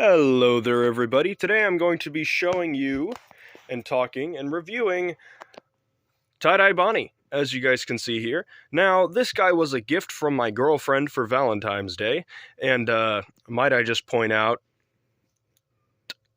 Hello there, everybody. Today I'm going to be showing you and talking and reviewing Tie-Dye Bonnie, as you guys can see here. Now, this guy was a gift from my girlfriend for Valentine's Day, and might I just point out,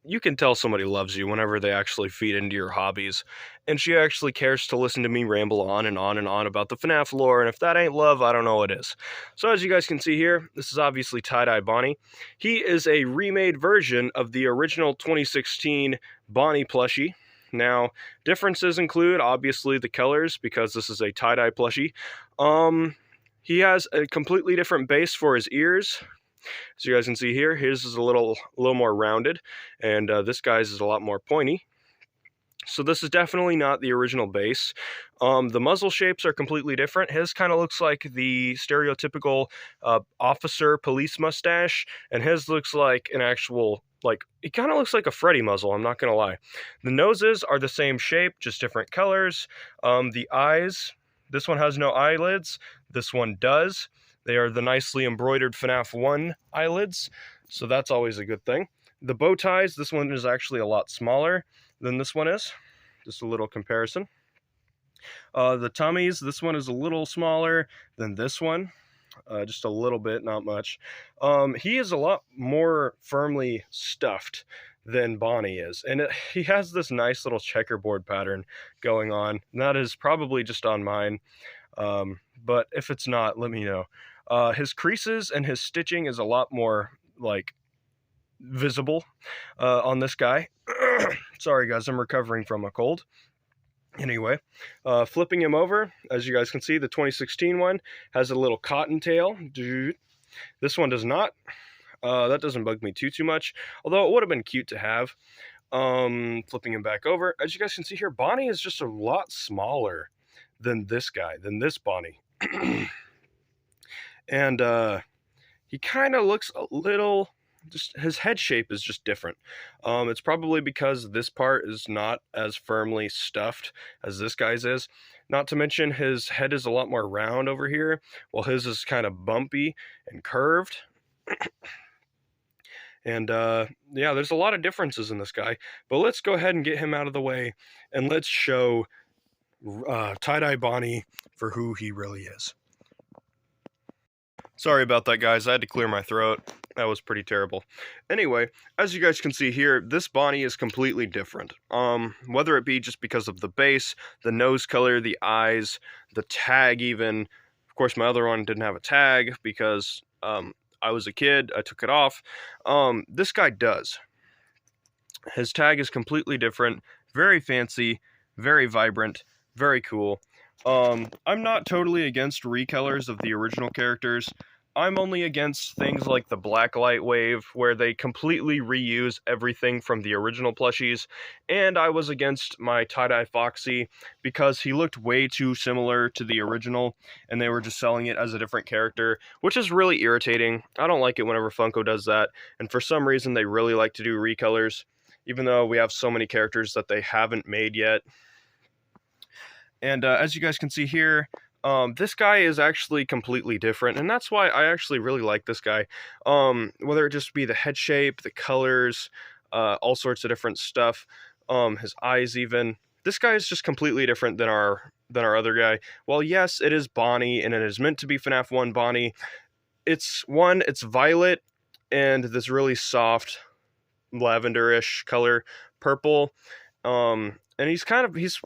you can tell somebody loves you whenever they actually feed into your hobbies, and she actually cares to listen to me ramble on and on and on about the FNAF lore, and if that ain't love, I don't know what is. So as you guys can see here, this is obviously Tie-Dye Bonnie. He is a remade version of the original 2016 Bonnie plushie. Now, differences include, obviously, the colors, because this is a tie-dye plushie. He has a completely different base for his ears. As you guys can see here, his is a little more rounded, and this guy's is a lot more pointy. So this is definitely not the original base. The muzzle shapes are completely different. His kind of looks like the stereotypical officer police mustache, and his looks like an actual, it kind of looks like a Freddy muzzle, I'm not going to lie. The noses are the same shape, just different colors. The eyes, this one has no eyelids, this one does. They are the nicely embroidered FNAF 1 eyelids, so that's always a good thing. The bow ties, this one is actually a lot smaller than this one is. Just a little comparison. The tummies, this one is a little smaller than this one. Just a little bit, not much. He is a lot more firmly stuffed than Bonnie is, and he has this nice little checkerboard pattern going on, and that is probably just on mine, but if it's not, let me know. His creases and his stitching is a lot more, visible on this guy. Sorry guys, I'm recovering from a cold. Anyway, flipping him over, as you guys can see, the 2016 one has a little cottontail. This one does not. That doesn't bug me too much, although it would have been cute to have. Flipping him back over, as you guys can see here, Bonnie is just a lot smaller than this guy, than this Bonnie. And he kind of looks a little, just his head shape is just different. It's probably because this part is not as firmly stuffed as this guy's is. Not to mention his head is a lot more round over here, while his is kind of bumpy and curved. And yeah, there's a lot of differences in this guy, but let's go ahead and get him out of the way, and let's show Tie-Dye Bonnie for who he really is. Sorry about that, guys. I had to clear my throat. That was pretty terrible. Anyway, as you guys can see here, this Bonnie is completely different. Whether it be just because of the base, the nose color, the eyes, the tag even. Of course, my other one didn't have a tag because I was a kid. I took it off. This guy does. His tag is completely different. Very fancy, very vibrant, very cool. I'm not totally against recolors of the original characters. I'm only against things like the Blacklight Wave, where they completely reuse everything from the original plushies, and I was against my Tie-Dye Foxy because he looked way too similar to the original, and they were just selling it as a different character, which is really irritating. I don't like it whenever Funko does that, and for some reason they really like to do recolors, even though we have so many characters that they haven't made yet. And as you guys can see here, this guy is actually completely different, and that's why I actually really like this guy. Whether it just be the head shape, the colors, all sorts of different stuff, his eyes even. This guy is just completely different than our other guy. While yes, it is Bonnie, and it is meant to be FNAF 1 Bonnie, it's violet, and this really soft, lavender-ish color, purple. And he's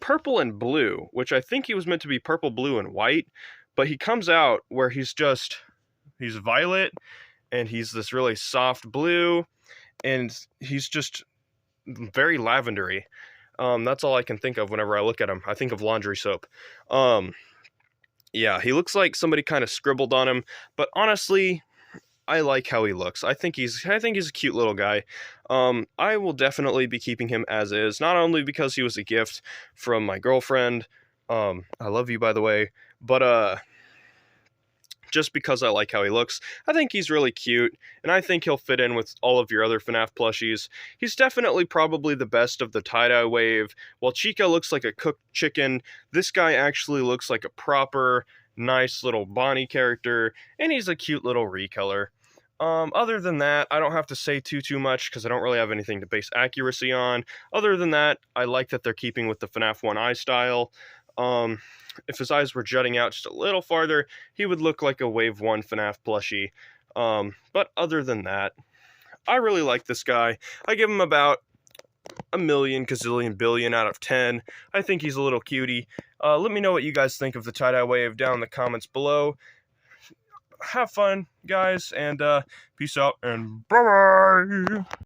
purple and blue, which I think he was meant to be purple, blue, and white, but he comes out where he's violet, and he's this really soft blue, and he's just very lavendery. That's all I can think of whenever I look at him. I think of laundry soap. Yeah, he looks like somebody kind of scribbled on him, but honestly, I like how he looks. I think he's a cute little guy. I will definitely be keeping him as is, not only because he was a gift from my girlfriend, I love you by the way, but just because I like how he looks. I think he's really cute, and I think he'll fit in with all of your other FNAF plushies. He's definitely probably the best of the tie-dye wave. While Chica looks like a cooked chicken, this guy actually looks like a proper, nice little Bonnie character, and he's a cute little recolor. Other than that, I don't have to say too much because I don't really have anything to base accuracy on. Other than that, I like that they're keeping with the FNAF 1 eye style. If his eyes were jutting out just a little farther, he would look like a Wave 1 FNAF plushie. But other than that, I really like this guy. I give him about a million, gazillion, billion out of 10. I think he's a little cutie. Let me know what you guys think of the tie-dye wave down in the comments below. Have fun, guys, and peace out, and bye-bye!